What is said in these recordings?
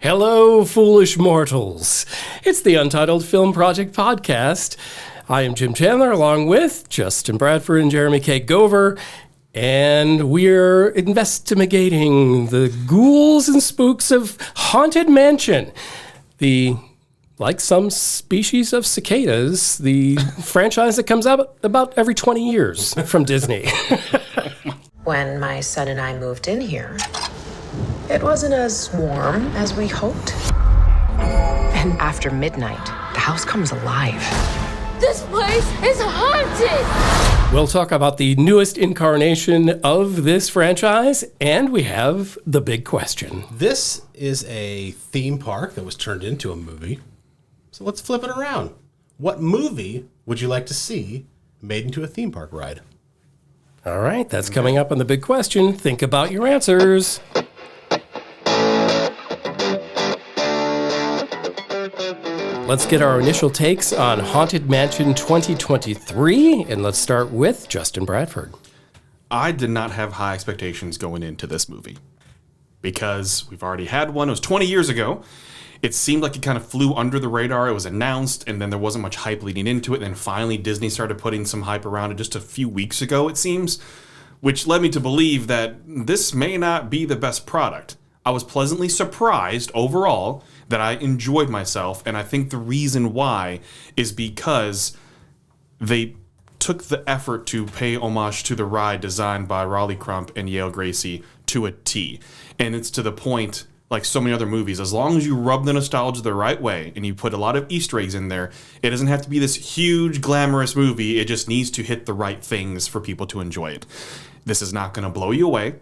Hello, foolish mortals. It's the Untitled Film Project Podcast. I am Jim Chandler, along with Justin Bradford and Jeremy K. Gover, and we're investigating the ghouls and spooks of Haunted Mansion. Like some species of cicadas, the franchise that comes out about every 20 years from Disney. When my son and I moved in here, it wasn't as warm as we hoped. And after midnight, the house comes alive. This place is haunted! We'll talk about the newest incarnation of this franchise, and we have the big question. This is a theme park that was turned into a movie. So let's flip it around. What movie would you like to see made into a theme park ride? All right, that's coming up on the big question. Think about your answers. Let's get our initial takes on Haunted Mansion 2023, and let's start with Justin Bradford. I did not have high expectations going into this movie because we've already had one. It was 20 years ago. It seemed like it kind of flew under the radar. It was announced, and then there wasn't much hype leading into it. And then finally, Disney started putting some hype around it just a few weeks ago, it seems, which led me to believe that this may not be the best product. I was pleasantly surprised overall that I enjoyed myself, and I think the reason why is because they took the effort to pay homage to the ride designed by Raleigh Crump and Yale Gracie to a T. And it's to the point, like so many other movies, as long as you rub the nostalgia the right way and you put a lot of Easter eggs in there, it doesn't have to be this huge, glamorous movie. It just needs to hit the right things for people to enjoy it. This is not going to blow you away.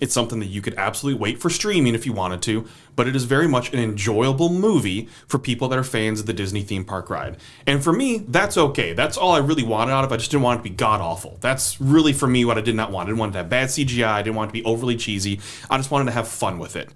It's something that you could absolutely wait for streaming if you wanted to, but it is very much an enjoyable movie for people that are fans of the Disney theme park ride. And for me, that's okay. That's all I really wanted out of it. I just didn't want it to be god-awful. That's really, for me, what I did not want. I didn't want it to have bad CGI. I didn't want it to be overly cheesy. I just wanted to have fun with it.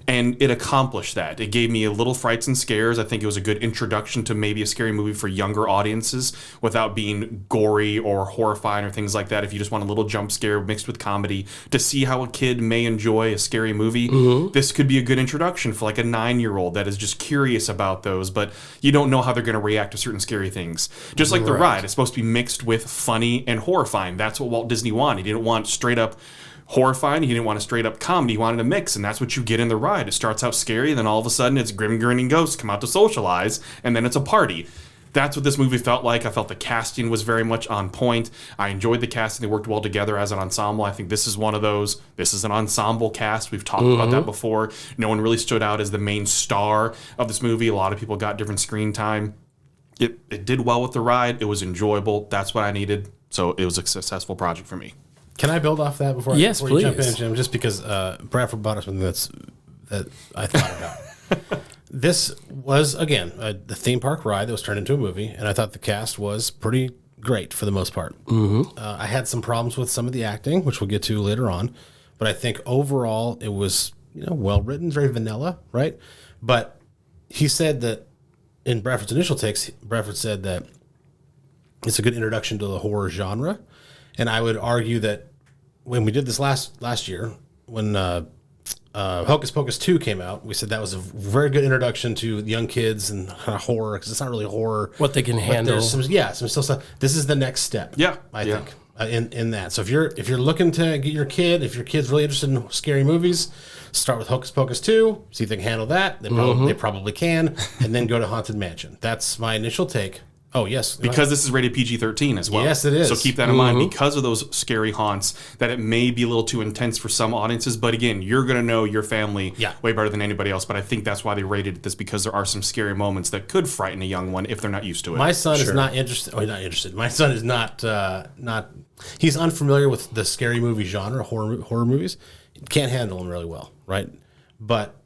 And it accomplished that. It gave me a little frights and scares. I think it was a good introduction to maybe a scary movie for younger audiences without being gory or horrifying or things like that. If you just want a little jump scare mixed with comedy to see how a kid may enjoy a scary movie, this could be a good introduction for like a 9-year-old that is just curious about those, but you don't know how they're going to react to certain scary things. Just like the ride, it's supposed to be mixed with funny and horrifying. That's what Walt Disney wanted. He didn't want straight up horrifying. He didn't want a straight up comedy. He wanted a mix, and that's what you get in the ride. It starts out scary, and then all of a sudden it's grim grinning ghosts come out to socialize, and then it's a party. That's what this movie felt like. I felt the casting was very much on point. I enjoyed the casting. They worked well together as an ensemble. I think this is one of those. This is an ensemble cast. We've talked about that before. No one really stood out as the main star of this movie. A lot of people got different screen time. It did well with the ride. It was enjoyable. That's what I needed. So it was a successful project for me. Can I build off that before Yes, you please. jump in, Jim? Just because Bradford brought up something that I thought about. This was, again, the theme park ride that was turned into a movie, and I thought the cast was pretty great for the most part. I had some problems with some of the acting, which we'll get to later on, but I think overall it was well written, very vanilla, right? But he said that in Bradford's initial takes, Bradford said that it's a good introduction to the horror genre, and I would argue that when we did this last year, when Hocus Pocus 2 came out, we said that was a very good introduction to young kids and horror, because it's not really horror. What they can handle. There's some still stuff. This is the next step. I think in that. So if you're looking to get your kid, if your kid's really interested in scary movies, start with Hocus Pocus 2, see if they can handle that. They probably can, and then go to Haunted Mansion. That's my initial take. Oh, yes. Because this is rated PG-13 as well. Yes, it is. So keep that in mind because of those scary haunts, that it may be a little too intense for some audiences. But again, you're going to know your family way better than anybody else. But I think that's why they rated this, because there are some scary moments that could frighten a young one if they're not used to it. My son is not interested. Oh, not interested. My son is not. He's unfamiliar with the scary movie genre, horror movies. Can't handle them really well, right? But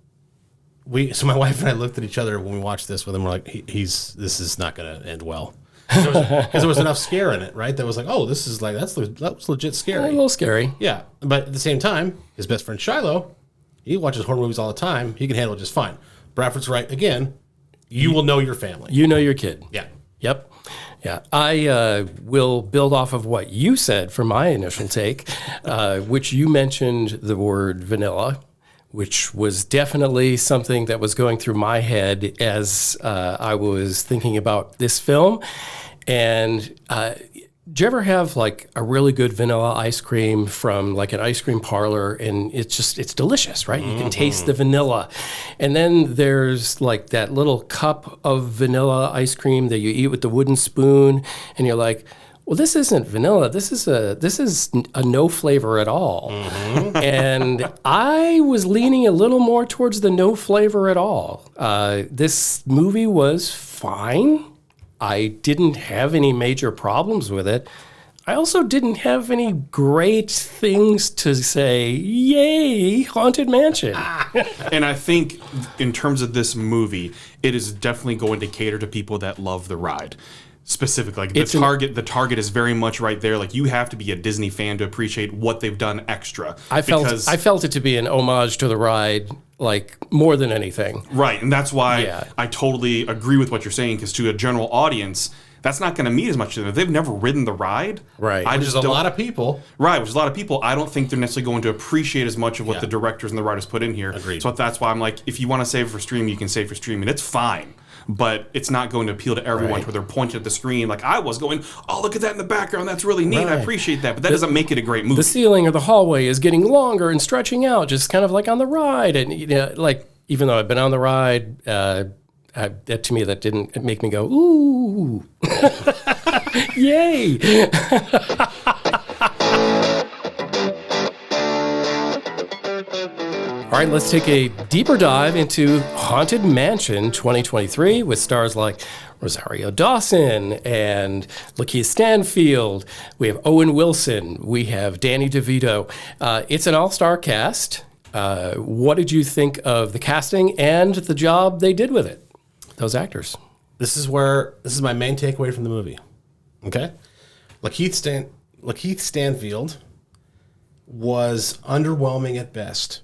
so my wife and I looked at each other when we watched this with him. We're like, this is not going to end well. Because there was enough scare in it, right? That was like, oh, this is like, that was legit scary. A little scary. Yeah. But at the same time, his best friend Shiloh, he watches horror movies all the time. He can handle it just fine. Bradford's right. Again, you will know your family. You know your kid. Yeah. Yep. Yeah. I will build off of what you said for my initial take, which you mentioned the word vanilla, which was definitely something that was going through my head as I was thinking about this film. And do you ever have like a really good vanilla ice cream from like an ice cream parlor, and it's delicious, right? You can taste the vanilla. And then there's like that little cup of vanilla ice cream that you eat with the wooden spoon, and you're like, well, this isn't vanilla. This is a no flavor at all. And I was leaning a little more towards the no flavor at all. This movie was fine. I didn't have any major problems with it. I also didn't have any great things to say, yay, Haunted Mansion. And I think in terms of this movie, it is definitely going to cater to people that love the ride. Specifically, like the target is very much right there. Like, you have to be a Disney fan to appreciate what they've done extra. I felt it to be an homage to the ride, like, more than anything. Right, and that's why I totally agree with what you're saying, because to a general audience, that's not going to mean as much to them. If they've never ridden the ride, right, which is a lot of people. Right, which is a lot of people. I don't think they're necessarily going to appreciate as much of what the directors and the writers put in here. Agreed. So that's why I'm like, if you want to save it for stream, you can save it for stream, and it's fine. But it's not going to appeal to everyone to where they're pointing at the screen like I was going, oh, look at that in the background. That's really neat. Right. I appreciate that. But that doesn't make it a great movie. The ceiling or the hallway is getting longer and stretching out, just kind of like on the ride. And, you know, like, even though I've been on the ride, that to me, that didn't make me go, ooh, yay. All right, let's take a deeper dive into Haunted Mansion 2023 with stars like Rosario Dawson and Lakeith Stanfield. We have Owen Wilson. We have Danny DeVito. It's an all-star cast. What did you think of the casting and the job they did with it, those actors? This is my main takeaway from the movie. Okay? Lakeith Stanfield was underwhelming at best.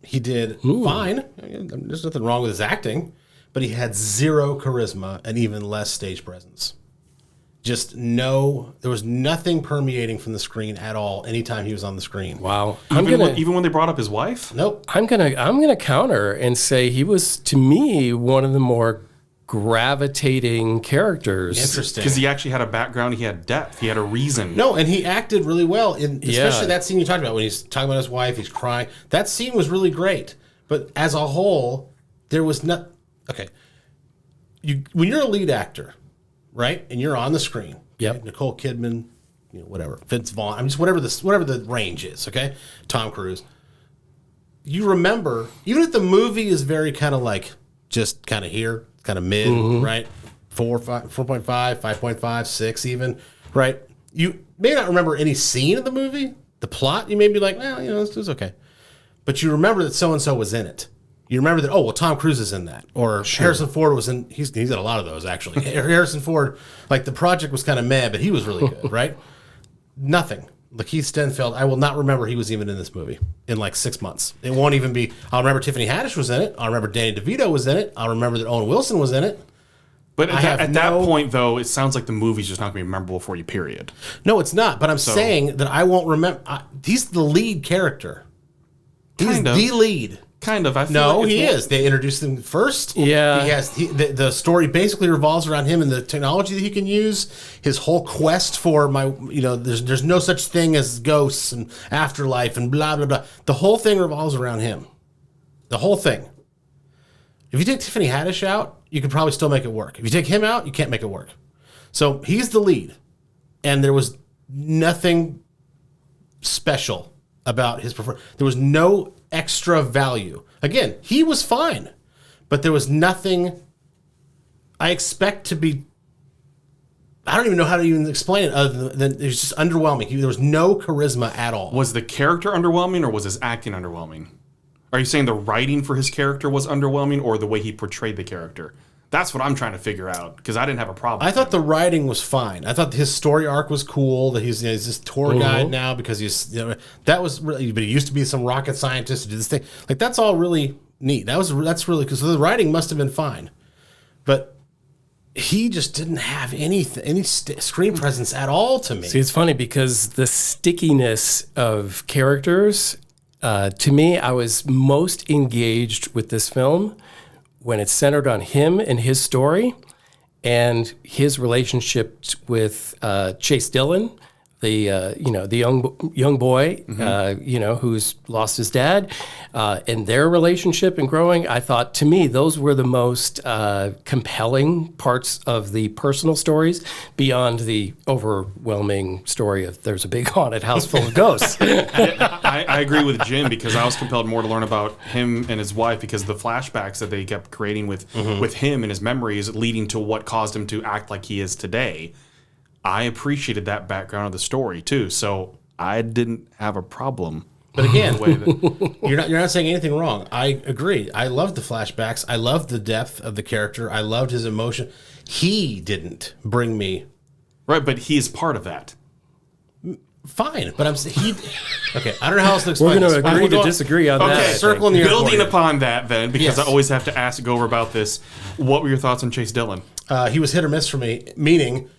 He did fine. There's nothing wrong with his acting, but he had zero charisma and even less stage presence. There was nothing permeating from the screen at all anytime he was on the screen. Wow. Even when they brought up his wife? Nope. I'm gonna counter and say he was, to me, one of the more gravitating characters. Interesting. Because he actually had a background, he had depth, he had a reason. No, and he acted really well, especially that scene you talked about when he's talking about his wife, he's crying. That scene was really great. But as a whole, there was not... Okay. When you're a lead actor, right, and you're on the screen, yep. Nicole Kidman, whatever, Vince Vaughn, just whatever the range is, okay, Tom Cruise, you remember, even if the movie is very kind of like, just kind of here, kind of mid, right? 4.5, 5.5, 6 even, right? You may not remember any scene of the movie, the plot. You may be like, well, this is okay. But you remember that so-and-so was in it. You remember that, Tom Cruise is in that. Or Harrison Ford was in, he's in a lot of those, actually. Harrison Ford, like, the project was kind of meh, but he was really good, right? Nothing. Lakeith Stanfield, I will not remember he was even in this movie in like 6 months. It won't even be. I'll remember Tiffany Haddish was in it. I'll remember Danny DeVito was in it. I'll remember that Owen Wilson was in it. But at that point, though, it sounds like the movie's just not going to be memorable for you, period. No, it's not. But I'm saying that I won't remember. He's the lead character. He's the lead. Kind of. I feel no, like he is. They introduced him first. Yeah. The story basically revolves around him and the technology that he can use. His whole quest for there's no such thing as ghosts and afterlife and blah, blah, blah. The whole thing revolves around him. The whole thing. If you take Tiffany Haddish out, you could probably still make it work. If you take him out, you can't make it work. So he's the lead. And there was nothing special about his performance. There was no extra value. Again, he was fine, but there was nothing I expect to be. I don't even know how to even explain it other than it was just underwhelming. There was no charisma at all. Was the character underwhelming or was his acting underwhelming? Are you saying the writing for his character was underwhelming or the way he portrayed the character? That's what I'm trying to figure out because I didn't have a problem. I thought the writing was fine. I thought his story arc was cool. That he's this tour guide now because he's that was really. But he used to be some rocket scientist who did this thing. Like that's all really neat. That's really because the writing must have been fine, but he just didn't have any screen presence at all to me. See, it's funny because the stickiness of characters To me, I was most engaged with this film when it's centered on him and his story and his relationship with Chase Dillon, the young boy, who's lost his dad, and their relationship and growing. I thought, to me, those were the most compelling parts of the personal stories, beyond the overwhelming story of there's a big haunted house full of ghosts. I agree with Jim, because I was compelled more to learn about him and his wife, because the flashbacks that they kept creating with him and his memories leading to what caused him to act like he is today. I appreciated that background of the story too, so I didn't have a problem. But again, you're not saying anything wrong. I agree. I loved the flashbacks. I loved the depth of the character. I loved his emotion. He didn't bring me Right, but he is part of that. fine. But okay. I don't know how else to explain. We're going this. to agree to disagree on that. Okay, circle in the building airport. upon that then, because Yes. I always have to ask go over about this. What were your thoughts on Chase Dillon? He was hit or miss for me. Meaning,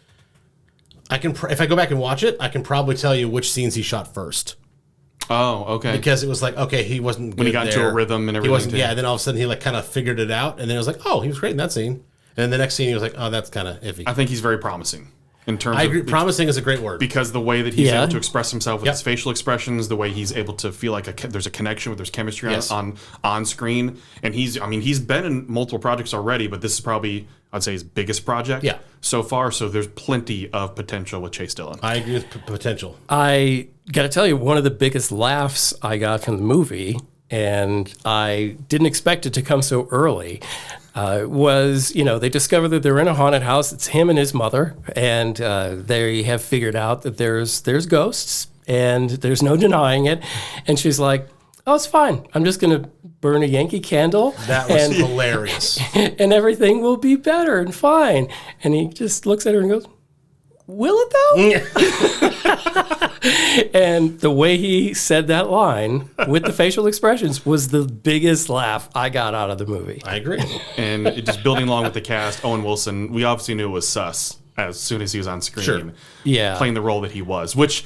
if I go back and watch it, I can probably tell you which scenes he shot first. Oh, okay. Because it was like, okay, he wasn't good When he got into there. a rhythm and He everything, wasn't, too. yeah, then all of a sudden he like kind of figured it out, and then it was like, oh, he was great in that scene. And then the next scene he was like, oh, that's kind of iffy. I think he's very promising in terms I agree. of Promising is a great word. because the way that he's Yeah. able to express himself with Yep. his facial expressions, the way he's able to feel like there's a connection, there's chemistry Yes. on screen, and he's been in multiple projects already, but this is probably, I'd say, his biggest project Yeah. so far. So there's plenty of potential with Chase Dillon. I agree with potential. I got to tell you, one of the biggest laughs I got from the movie, and I didn't expect it to come so early, was, they discover that they're in a haunted house. It's him and his mother, and they have figured out that there's ghosts, and there's no denying it. And she's like, oh, it's fine. I'm just going to burn a Yankee candle. That was and, hilarious. and everything will be better and fine. And he just looks at her and goes, will it though? And the way he said that line with the facial expressions was the biggest laugh I got out of the movie. I agree. And just building along with the cast, Owen Wilson, we obviously knew it was sus as soon as he was on screen, Sure. Yeah. playing the role that he was, which,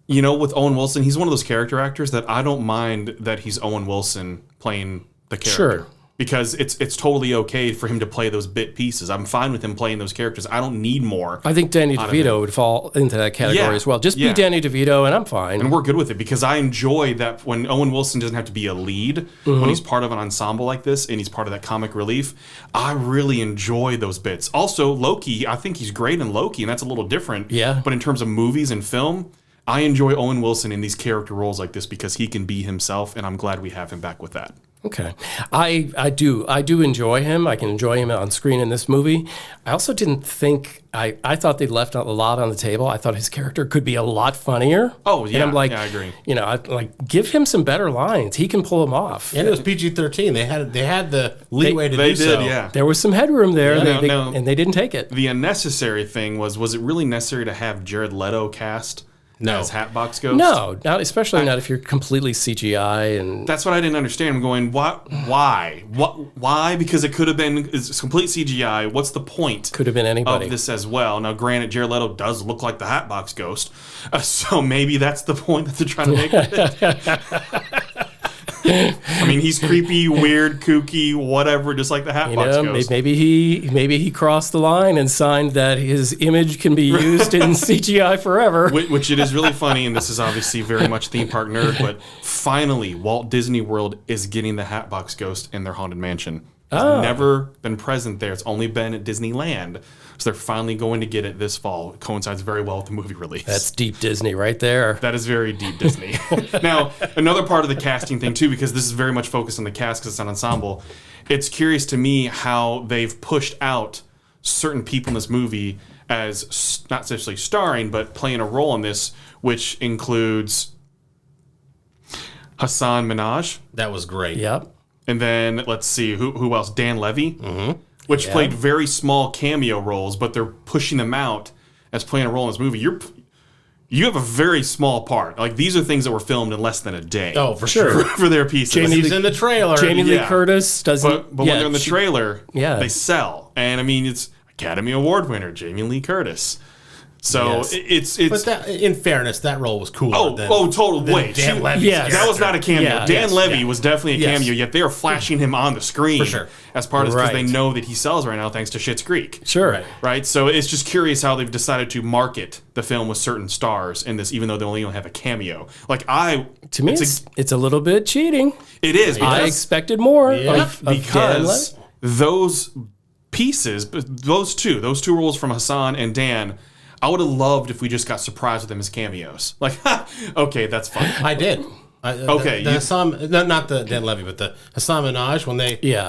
with Owen Wilson, he's one of those character actors that I don't mind that he's Owen Wilson playing the character. Sure. Because it's totally okay for him to play those bit pieces. I'm fine with him playing those characters. I don't need more. I think Danny out of him. DeVito would fall into that category Yeah, as well. Just yeah. be Danny DeVito and I'm fine. And we're good with it because I enjoy that when Owen Wilson doesn't have to be a lead, when he's part of an ensemble like this and he's part of that comic relief, I really enjoy those bits. Also, Loki, I think he's great in Loki, and that's a little different. Yeah. But in terms of movies and film, I enjoy Owen Wilson in these character roles like this because he can be himself, and I'm glad we have him back with that. Okay. I do enjoy him. I can enjoy him on screen in this movie. I also didn't think, I thought they left a lot on the table. I thought his character could be a lot funnier. Oh, yeah. And I'm like, Yeah, I agree. Give him some better lines. He can pull them off. And it was PG-13. They had the leeway to They do did, so. yeah. There was some headroom there, No. and they didn't take it. The unnecessary thing was it really necessary to have Jared Leto cast No. as Hatbox Ghost? No, especially not if you're completely CGI and That's what I didn't understand. I'm going, what? Why? Why? Because it could have been it's complete CGI. What's the point? could have been anybody. Of this as well. Now, granted, Jared Leto does look like the Hatbox Ghost, so maybe that's the point that they're trying to make with it. I mean, he's creepy, weird, kooky, whatever, just like the Hatbox Ghost. Maybe he crossed the line and signed that his image can be used in CGI forever. Which it is really funny, and this is obviously very much theme park nerd, but finally, Walt Disney World is getting the Hatbox Ghost in their Haunted Mansion. It's never been present there. It's only been at Disneyland. So they're finally going to get it this fall. It coincides very well with the movie release. That's deep Disney right there. That is very deep Disney. Now, another part of the casting thing, too, because this is very much focused on the cast because it's an ensemble, it's curious to me how they've pushed out certain people in this movie as not necessarily starring, but playing a role in this, which includes Hassan Minhaj. That was great. Yep. And then, let's see, who else? Dan Levy, which played very small cameo roles, but they're pushing them out as playing a role in this movie. You have a very small part. Like, these are things that were filmed in less than a day. Oh, for sure. For their pieces. He's in the trailer. Jamie Lee Yeah. Curtis doesn't. But when they're in the trailer, yeah. they sell. And, I mean, it's Academy Award winner Jamie Lee Curtis. So it's. But that, in fairness, that role was cooler. Total way. Dan Levy's That was not a cameo. Yeah. Dan Levy was definitely a cameo. Yet they are flashing him on the screen For sure. as part of this because they Right. know that he sells right now thanks to Schitt's Creek. Sure. Right. So it's just curious how they've decided to market the film with certain stars in this, even though they only have a cameo. To me, it's a little bit cheating. it is I because, expected more of Dan because Levy. those pieces, those two roles from Hassan and Dan. I would have loved if we just got surprised with them as cameos. Like, okay, that's fine. I did. Okay, The Hassan, not the Dan Levy, but the Hassan Minaj when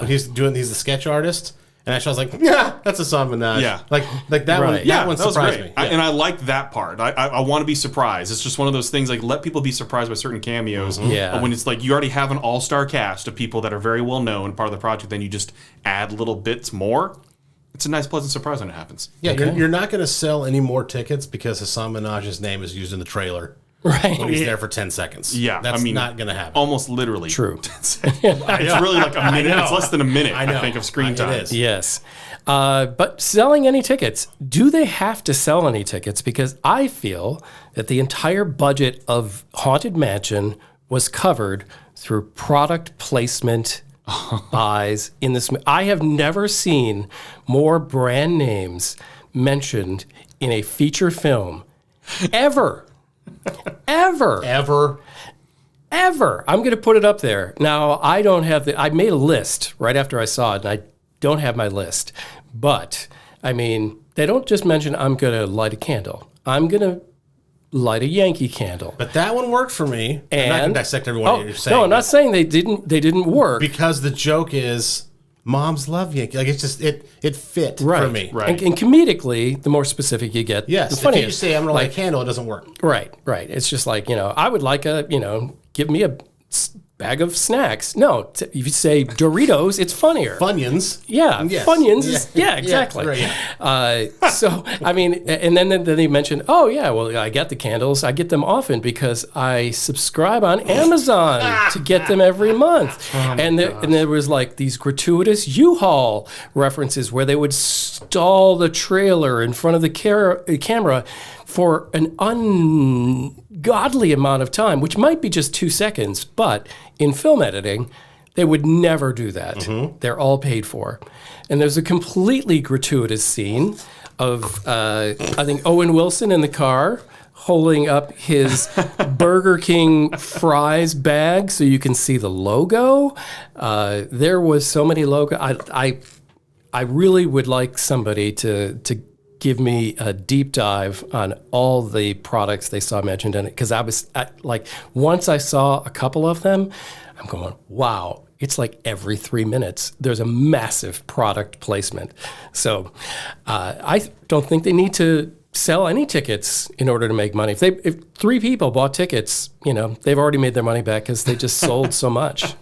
he's the sketch artist, and actually I was like, yeah, that's Hassan Minaj. Yeah. like that one. Right. That one that was surprised great. me. And I like that part. I want to be surprised. It's just one of those things. Like, let people be surprised by certain cameos. Yeah. When it's like you already have an all-star cast of people that are very well known, part of the project, then you just add little bits more. It's a nice, pleasant surprise when it happens. Yeah, you're not going to sell any more tickets because Hassan Minaj's name is used in the trailer. Right. When he's there for 10 seconds. Yeah, That's not going to happen. Almost literally. True. It's really like a minute. It's less than a minute, I think, of screen time. It is. Yes. But selling any tickets, do they have to sell any tickets? Because I feel that the entire budget of Haunted Mansion was covered through product placement buys in this. I have never seen more brand names mentioned in a feature film ever. Ever. I'm going to put it up there. Now, I don't have I made a list right after I saw it, and I don't have my list. But, I mean, they don't just mention I'm going to light a candle. I'm going to light a Yankee candle. But that one worked for me. I'm not going to dissect everyone you're saying. No, I'm not saying they didn't work. Because the joke is moms love Yankee. Like, it's just, it fit for me. Right. And comedically, the more specific you get, Yes. the If funnier. you say I'm going to light a candle, it doesn't work. Right. It's just like, I would like give me a bag of snacks. No, if you say Doritos, it's funnier. Funyuns. Yeah, Yes. Funyuns is, exactly. Right, So, I mean, and then they mentioned, oh, yeah, well, I get the candles. I get them often because I subscribe on Amazon to get them every month. And there was like these gratuitous U-Haul references where they would stall the trailer in front of the camera for an ungodly amount of time, which might be just 2 seconds, but in film editing, they would never do that. They're all paid for. And there's a completely gratuitous scene of, I think, Owen Wilson in the car holding up his Burger King fries bag so you can see the logo. There was so many logo. I really would like somebody to give me a deep dive on all the products they saw mentioned in it. Because once I saw a couple of them, I'm going, wow, it's like every 3 minutes, there's a massive product placement. So I don't think they need to sell any tickets in order to make money. If 3 people bought tickets, they've already made their money back because they just sold so much.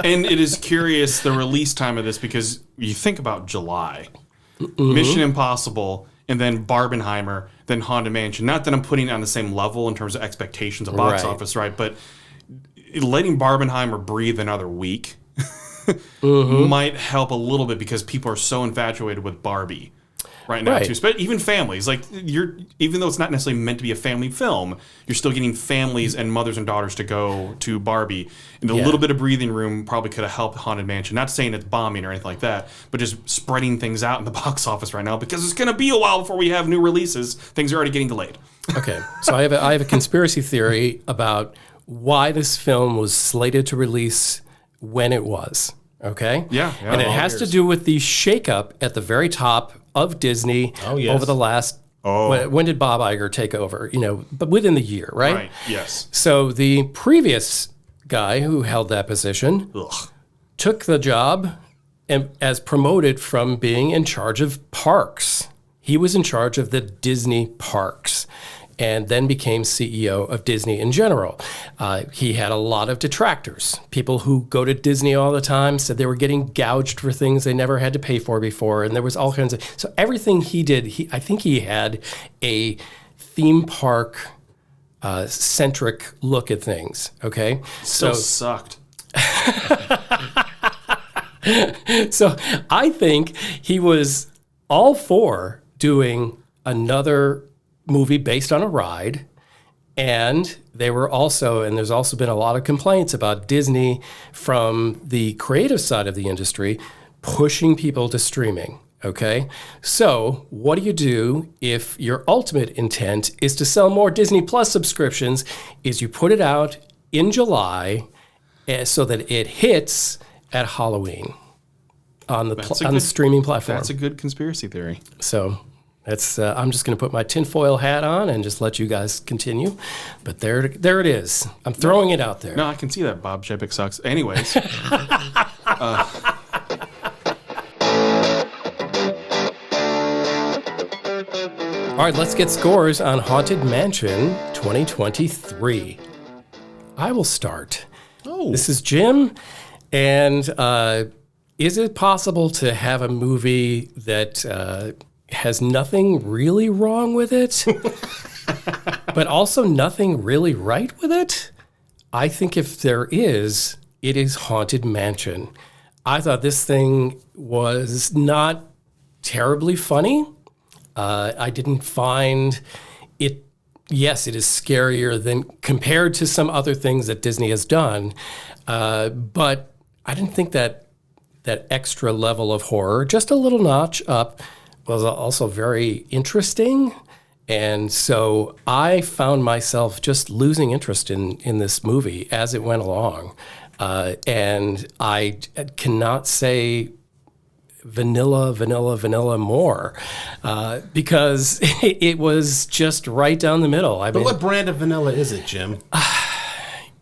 And it is curious, the release time of this, because you think about July. Mission Impossible, and then Barbenheimer, then Haunted Mansion. Not that I'm putting it on the same level in terms of expectations of box office, right? But letting Barbenheimer breathe another week might help a little bit because people are so infatuated with Barbie right now too. But even families, like even though it's not necessarily meant to be a family film, you're still getting families and mothers and daughters to go to Barbie. And a little bit of breathing room probably could have helped Haunted Mansion. Not saying it's bombing or anything like that, but just spreading things out in the box office right now because it's going to be a while before we have new releases. Things are already getting delayed. Okay, so I have a conspiracy theory about why this film was slated to release when it was. Okay? Yeah. And it has to do with the shakeup at the very top of Disney over the last. When did Bob Iger take over? But within the year, right? Right. Yes. So the previous guy who held that position took the job and as promoted from being in charge of parks. He was in charge of the Disney parks and then became CEO of Disney in general. He had a lot of detractors. People who go to Disney all the time said they were getting gouged for things they never had to pay for before, and there was all kinds of... So everything he did, I think he had a theme park centric look at things, okay? Still sucked. So I think he was all for doing another movie based on a ride. And they were also, and there's also been a lot of complaints about Disney from the creative side of the industry pushing people to streaming. Okay, so what do you do if your ultimate intent is to sell more Disney Plus subscriptions? Is you put it out in July so that it hits at Halloween on the streaming platform. That's a good conspiracy theory. So that's I'm just going to put my tinfoil hat on and just let you guys continue. But there it is. I'm throwing it out there. No, I can see that Bob Chapek sucks. Anyways. All right, let's get scores on Haunted Mansion 2023. I will start. Oh. This is Jim. And is it possible to have a movie that has nothing really wrong with it, but also nothing really right with it? I think if there is, it is Haunted Mansion. I thought this thing was not terribly funny. I didn't find it, yes, it is scarier than compared to some other things that Disney has done, but I didn't think that extra level of horror, just a little notch up, was also very interesting. And so I found myself just losing interest in this movie as it went along. And I cannot say vanilla more because it was just right down the middle. I mean, what brand of vanilla is it, Jim?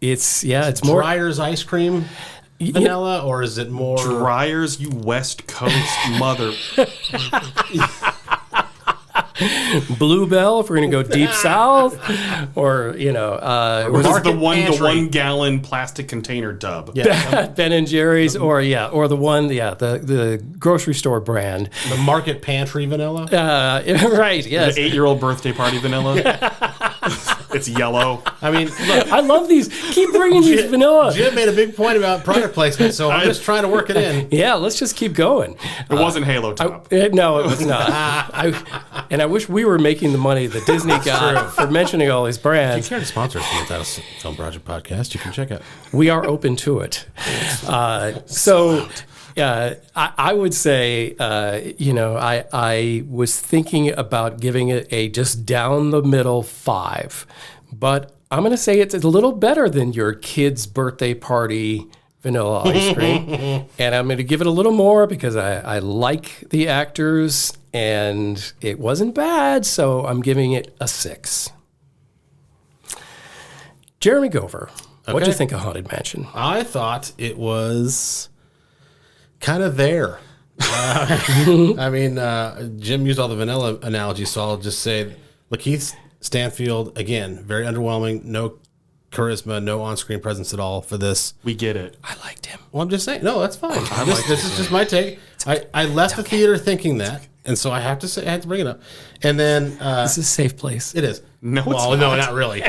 It's more Dreyer's ice cream vanilla, or is it more Dreyer's, you West Coast mother. Bluebell if we're going to go deep south, or Or the 1 gallon plastic container tub. Yeah, Ben and Jerry's, or the one, the grocery store brand, the Market Pantry vanilla. right? Yes, The 8-year-old birthday party vanilla. It's yellow. I mean, look, I love these. Keep bringing these vanilla. Jim made a big point about product placement, so I'm just trying to work it in. Yeah, let's just keep going. It wasn't Halo Top. No, it was not. I wish we were making the money that Disney got for mentioning all these brands. If you care to sponsor us for the Untitled Film Project Podcast, you can check out. We are open to it. I would say, I was thinking about giving it a just down the middle 5, but I'm going to say it's a little better than your kid's birthday party vanilla ice cream. And I'm going to give it a little more because I like the actors and it wasn't bad. So I'm giving it a 6. Jeremy Gover, what'd you think of Haunted Mansion? I thought it was kind of there. Jim used all the vanilla analogies, so I'll just say Lakeith Stanfield, again, very underwhelming, no charisma, no on-screen presence at all for this. We get it. I liked him. Well, I'm just saying. No, that's fine. This is just my take. I left the theater thinking that, and so I had to bring it up. And then This is a safe place. it is. No, it's well, not. no, not really.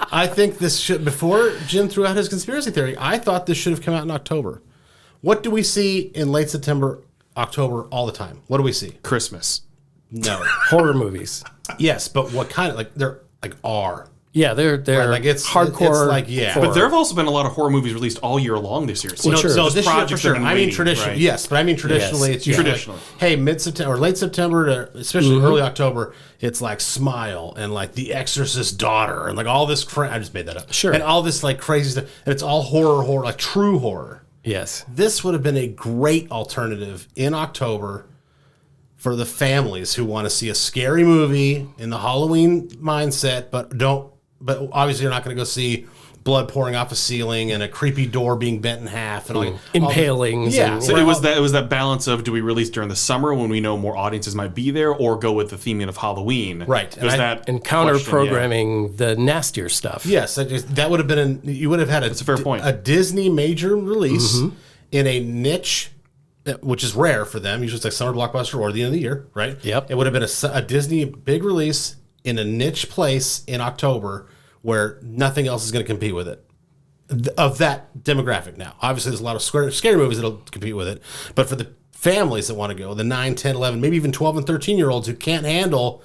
I think this should, before Jim threw out his conspiracy theory, I thought this should have come out in October. What do we see in late September, October all the time? What do we see? Christmas. No. Horror movies. Yes, but what kind of, they're R. Yeah, they're Right, like it's hardcore. But there have also been a lot of horror movies released all year long this year. So, sure. So just this year for projects sure. have been I mean waiting, traditionally, right? yes, but I mean traditionally, Yes. it's usually Traditionally. like, hey, mid-September or late September to especially early October, it's like Smile and like The Exorcist's Daughter and like all this. I just made that up. Sure. And all this like crazy stuff, and it's all horror, like true horror. Yes. This would have been a great alternative in October for the families who want to see a scary movie in the Halloween mindset, but obviously you're not going to go see blood pouring off a ceiling and a creepy door being bent in half and like Impalings. Yeah. And, So it was that balance of, do we release during the summer when we know more audiences might be there, or go with the theming of Halloween? Right. There's that and counter question, programming the nastier stuff. Yes, that would have been you would have had a fair point. a Disney major release in a niche, which is rare for them. Usually it's like summer blockbuster or the end of the year, right? Yep. It would have been a Disney big release in a niche place in October where nothing else is going to compete with it. Of that demographic now. Obviously, there's a lot of scary movies that'll compete with it. But for families that want to go, the 9, 10, 11, maybe even 12 and 13-year-olds who can't handle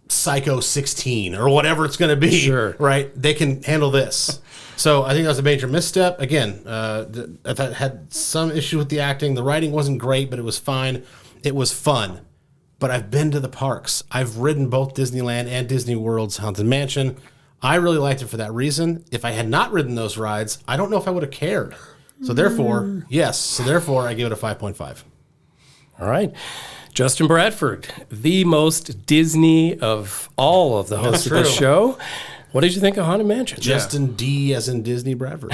Psycho 16 or whatever it's going to be, Sure. right? They can handle this. So I think that was a major misstep. Again, I thought it had some issue with the acting. The writing wasn't great, but it was fine. It was fun. But I've been to the parks. I've ridden both Disneyland and Disney World's Haunted Mansion. I really liked it for that reason. If I had not ridden those rides, I don't know if I would have cared. So therefore, yes. So therefore, I give it a 5.5. All right. Justin Bradford, the most Disney of all of the hosts of the show. What did you think of Haunted Mansion? Justin D as in Disney Bradford.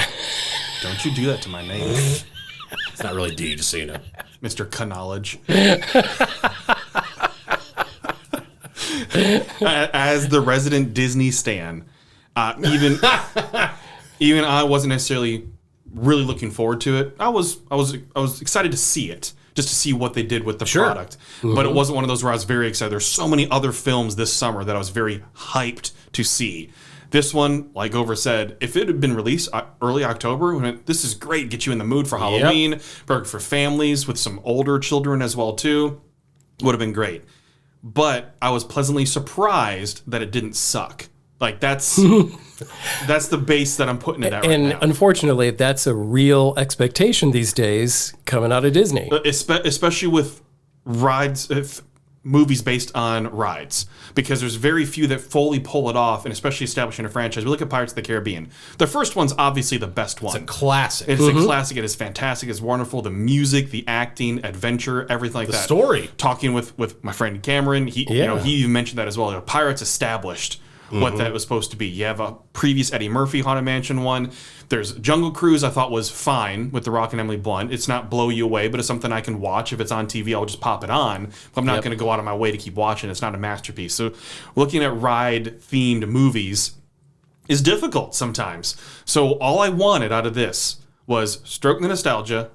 Don't you do that to my name, It's not really D, just so you know. Mr. Knowledge. As the resident Disney stan, even I wasn't necessarily really looking forward to it. I was excited to see it, just to see what they did with the product. Mm-hmm. But it wasn't one of those where I was very excited. There's so many other films this summer that I was very hyped to see. This one, like Over said, if it had been released early October, this is great, get you in the mood for Halloween, perfect for families with some older children as well too, would have been great. But I was pleasantly surprised that it didn't suck. Like that's the base that I'm putting it at right now. And unfortunately, that's a real expectation these days coming out of Disney. Especially with rides, movies based on rides, because there's very few that fully pull it off, and especially establishing a franchise. We look at Pirates of the Caribbean. The first one's obviously the best one. It's a classic. It's a classic. It is fantastic. It's wonderful. The music, the acting, adventure, everything like that. The story. Talking with my friend Cameron, he even mentioned that as well. Pirates established what that was supposed to be. You have a previous Eddie Murphy Haunted Mansion one. There's Jungle Cruise, I thought was fine with The Rock and Emily Blunt. It's not blow you away, but it's something I can watch. If it's on TV, I'll just pop it on. But I'm not going to go out of my way to keep watching. It's not a masterpiece. So looking at ride-themed movies is difficult sometimes. So all I wanted out of this was stroke the nostalgia,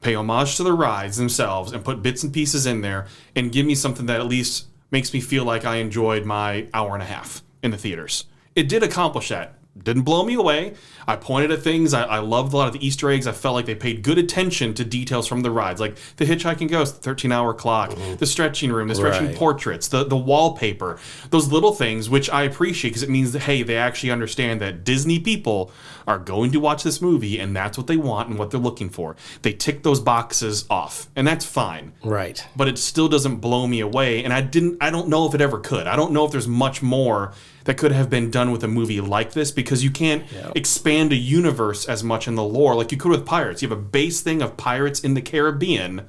pay homage to the rides themselves, and put bits and pieces in there, and give me something that at least makes me feel like I enjoyed my hour and a half in the theaters. It did accomplish that. Didn't blow me away. I pointed at things. I loved a lot of the Easter eggs. I felt like they paid good attention to details from the rides, like the Hitchhiking Ghost, the 13-hour clock, the stretching room, the stretching portraits, the wallpaper, those little things, which I appreciate because it means that, hey, they actually understand that Disney people are going to watch this movie and that's what they want and what they're looking for. They tick those boxes off, and that's fine. Right. But it still doesn't blow me away, and I don't know if it ever could. I don't know if there's much more that could have been done with a movie like this, because you can't expand a universe as much in the lore like you could with Pirates. You have a base thing of Pirates in the Caribbean.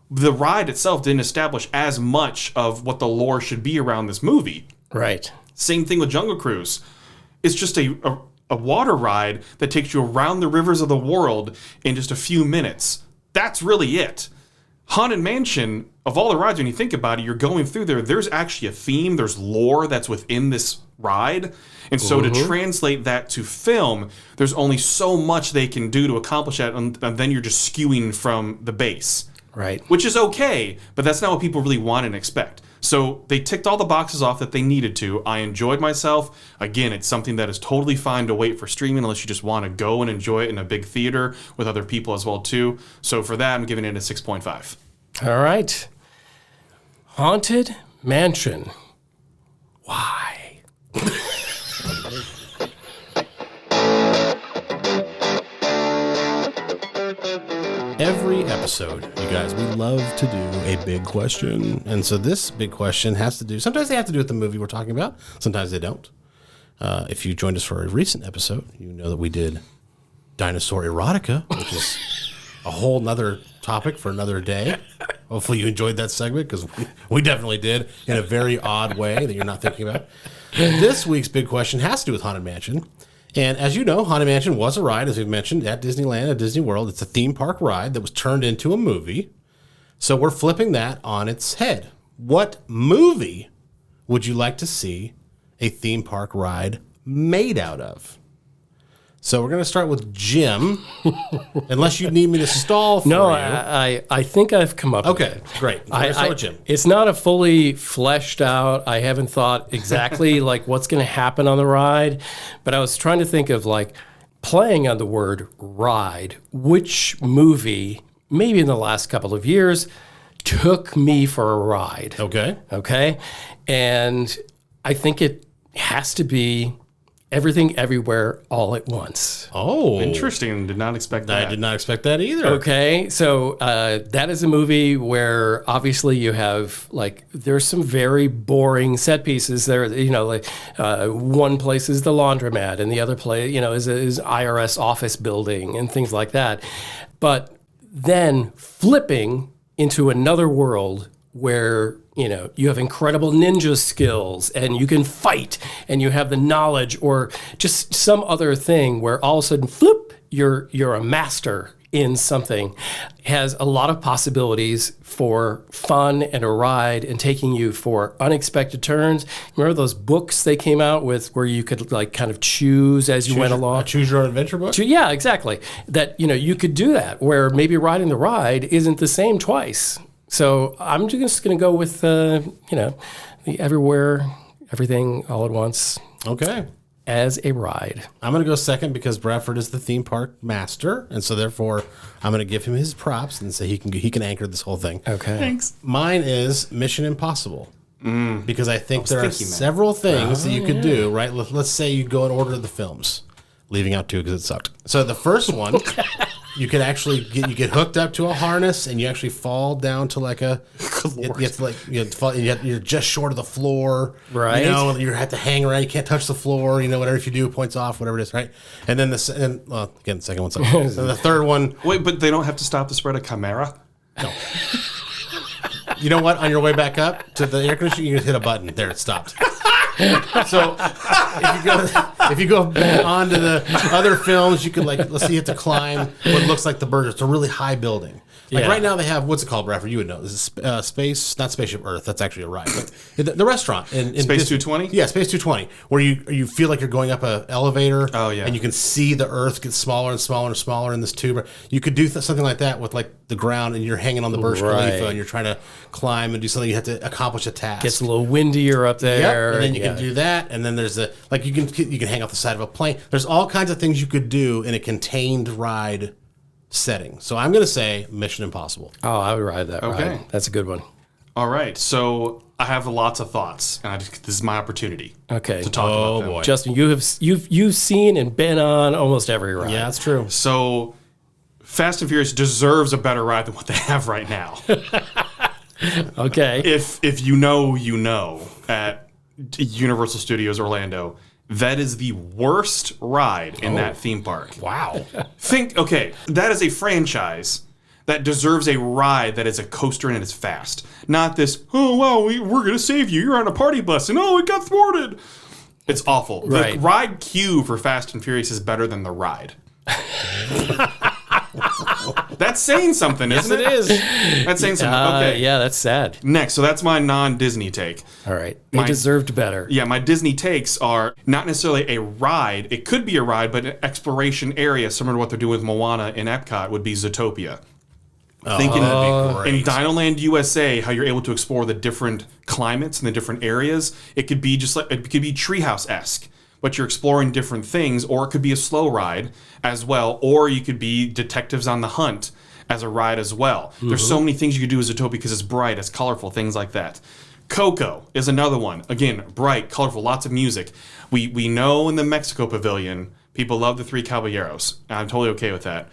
The ride itself didn't establish as much of what the lore should be around this movie. Right. Same thing with Jungle Cruise. It's just a water ride that takes you around the rivers of the world in just a few minutes. That's really it. Haunted Mansion, of all the rides, when you think about it, you're going through there's actually a theme, there's lore that's within this ride. And so to translate that to film, there's only so much they can do to accomplish that, and then you're just skewing from the base. Right. Which is okay, but that's not what people really want and expect. So they ticked all the boxes off that they needed to. I enjoyed myself. Again, it's something that is totally fine to wait for streaming unless you just want to go and enjoy it in a big theater with other people as well too. So for that, I'm giving it a 6.5. All right. Haunted Mansion. Why? Every episode, you guys, we love to do a big question. And so this big question has to do, sometimes they have to do with the movie we're talking about, sometimes they don't. If you joined us for a recent episode, you know that we did Dinosaur Erotica, which is a whole nother topic for another day. Hopefully you enjoyed that segment, because we definitely did, in a very odd way that you're not thinking about. This week's big question has to do with Haunted Mansion. And as you know, Haunted Mansion was a ride, as we've mentioned, at Disneyland, at Disney World. It's a theme park ride that was turned into a movie. So we're flipping that on its head. What movie would you like to see a theme park ride made out of? So we're going to start with Jim, unless you need me to stall for you. I think I've come up with it. Okay, great. We're going to start with Jim. It's not a fully fleshed out, I haven't thought exactly like what's going to happen on the ride, but I was trying to think of like playing on the word ride, which movie maybe in the last couple of years, took me for a ride. Okay. And I think it has to be Everything Everywhere All at Once. Oh. Interesting. Did not expect that. I did not expect that either. Okay, so that is a movie where obviously you have there's some very boring set pieces there. One place is the laundromat, and the other place is IRS office building and things like that. But then flipping into another world where you have incredible ninja skills and you can fight and you have the knowledge, or just some other thing where all of a sudden, flip, you're a master in something, has a lot of possibilities for fun and a ride and taking you for unexpected turns. Remember those books they came out with where you could kind of choose as you went along? A Choose Your Own Adventure book? Yeah, exactly. That, you could do that, where maybe riding the ride isn't the same twice. So I'm just going to go with, the Everywhere, Everything All at Once. Okay. As a ride. I'm going to go second because Bradford is the theme park master. And so therefore, I'm going to give him his props and say he can anchor this whole thing. Okay. Thanks. Mine is Mission Impossible. Because I think there are several things that you could do, right? Let's say you go and order the films, leaving out 2 because it sucked. So the first one... You can actually get hooked up to a harness, and you actually fall down to you're just short of the floor, right? You have to hang around. You can't touch the floor. Whatever. If you do, points off. Whatever it is, right? And then the second one. And the third one. Wait, but they don't have to stop the spread of chimera. No. You know what? On your way back up to the air conditioner, you just hit a button. There, it stopped. So if you go on to the other films, you could let's say you have to climb what looks like the Burgers. It's a really high building. Right now they have, what's it called, Bradford? You would know. This is Space, not Spaceship Earth. That's actually a ride. But the restaurant in Space 220. Yeah, Space 220, where you feel like you're going up an elevator. Oh yeah, and you can see the Earth get smaller and smaller and smaller in this tube. You could do something like that with the ground, and you're hanging on the Burj Khalifa, and you're trying to climb and do something. You have to accomplish a task. Gets a little windier up there. Yep. And then you can do that, and then there's you can hang off the side of a plane. There's all kinds of things you could do in a contained ride setting. So I'm going to say Mission Impossible. Oh, I would ride that ride. That's a good one. All right. So I have lots of thoughts, and this is my opportunity. Okay. To talk about them. Boy. Justin, you've seen and been on almost every ride. Yeah, that's true. So Fast and Furious deserves a better ride than what they have right now. Okay. If you know at Universal Studios Orlando, that is the worst ride in that theme park. Wow. That is a franchise that deserves a ride that is a coaster and it is fast. Not this, oh, wow, we're going to save you. You're on a party bus and it got thwarted. It's awful. Right. The ride queue for Fast and Furious is better than the ride. That's saying something, isn't it? Yes, it is. That's saying something. Okay. Yeah, that's sad. Next, so that's my non-Disney take. All right. They deserved better. Yeah, my Disney takes are not necessarily a ride. It could be a ride, but an exploration area similar to what they're doing with Moana in Epcot would be Zootopia. Thinking that'd be great. in Dinoland USA, how you're able to explore the different climates and the different areas. It could be it could be Treehouse-esque, but you're exploring different things, or it could be a slow ride as well, or you could be Detectives on the Hunt as a ride as well. Mm-hmm. There's so many things you could do with Zootopia because it's bright, it's colorful, things like that. Coco is another one. Again, bright, colorful, lots of music. We know in the Mexico Pavilion, people love the Three Caballeros. And I'm totally okay with that.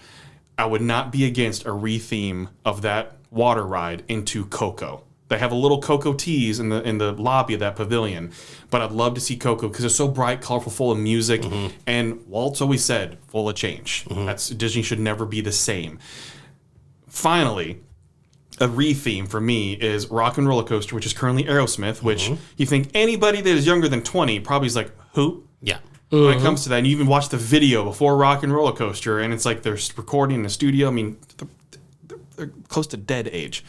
I would not be against a re-theme of that water ride into Coco. They have a little Coco tease in the lobby of that pavilion, but I'd love to see Coco because it's so bright, colorful, full of music, and Walt's always said, full of change. Disney should never be the same. Finally, a re-theme for me is Rock and Roller Coaster, which is currently Aerosmith, which you think anybody that is younger than 20 probably is like, who? Yeah. When it comes to that, and you even watch the video before Rock and Roller Coaster, and it's like they're recording in a studio. I mean, they're close to dead age.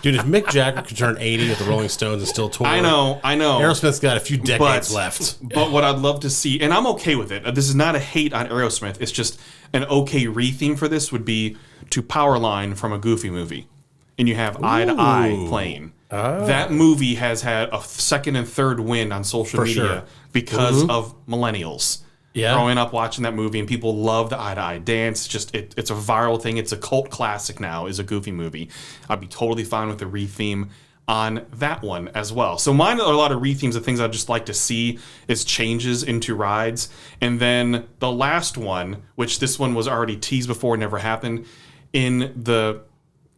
Dude, if Mick Jagger could turn 80 with the Rolling Stones and still tour. I know. Aerosmith's got a few decades left. But what I'd love to see, and I'm okay with it. This is not a hate on Aerosmith. It's just an okay re-theme for this would be to Powerline from a Goofy movie. And you have Eye to Eye playing. That movie has had a second and third wind on social media because of millennials. Yeah. growing up watching that movie, and people love the eye-to-eye dance. Just it's a viral thing. It's a cult classic now. Is a Goofy movie. I'd be totally fine with the retheme on that one as well. So mine are a lot of rethemes of things I'd just like to see as changes into rides. And then the last one, which this one was already teased before, never happened, in the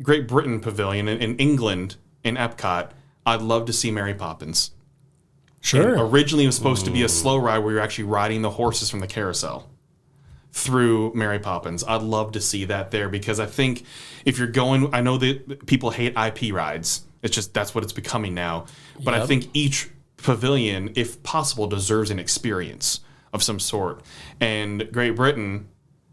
Great Britain Pavilion in England in Epcot, I'd love to see Mary Poppins. Sure. And originally, it was supposed to be a slow ride where you're actually riding the horses from the carousel through Mary Poppins. I'd love to see that there, because I think if you're going, I know that people hate IP rides. It's just, that's what it's becoming now. But I think each pavilion, if possible, deserves an experience of some sort. And Great Britain,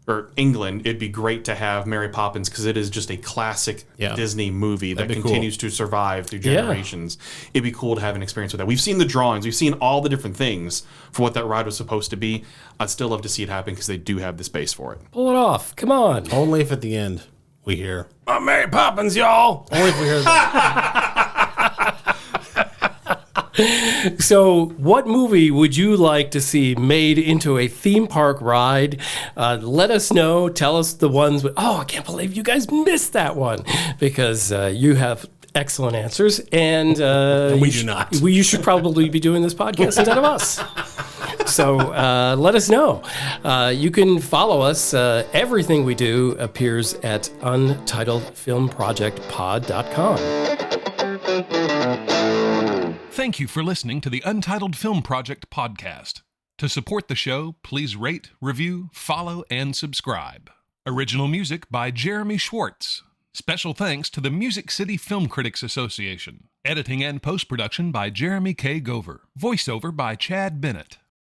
or England, it'd be great to have Mary Poppins, because it is just a classic Disney movie that continues to survive through generations. It'd be cool to have an experience with that. We've seen the drawings. We've seen all the different things for what that ride was supposed to be. I'd still love to see it happen, because they do have the space for it. Pull it off. Come on. Only if at the end we hear, "I'm Mary Poppins, y'all." Only if we hear that. So, what movie would you like to see made into a theme park ride? Let us know. Tell us the ones. I can't believe you guys missed that one, because you have excellent answers, and we do not. You should probably be doing this podcast instead of us. So let us know. You can follow us. Everything we do appears at UntitledFilmProjectPod.com. Thank you for listening to the Untitled Film Project Podcast. To support the show, please rate, review, follow, and subscribe. Original music by Jeremy Schwartz. Special thanks to the Music City Film Critics Association. Editing and post-production by Jeremy K. Gover. Voiceover by Chad Bennett.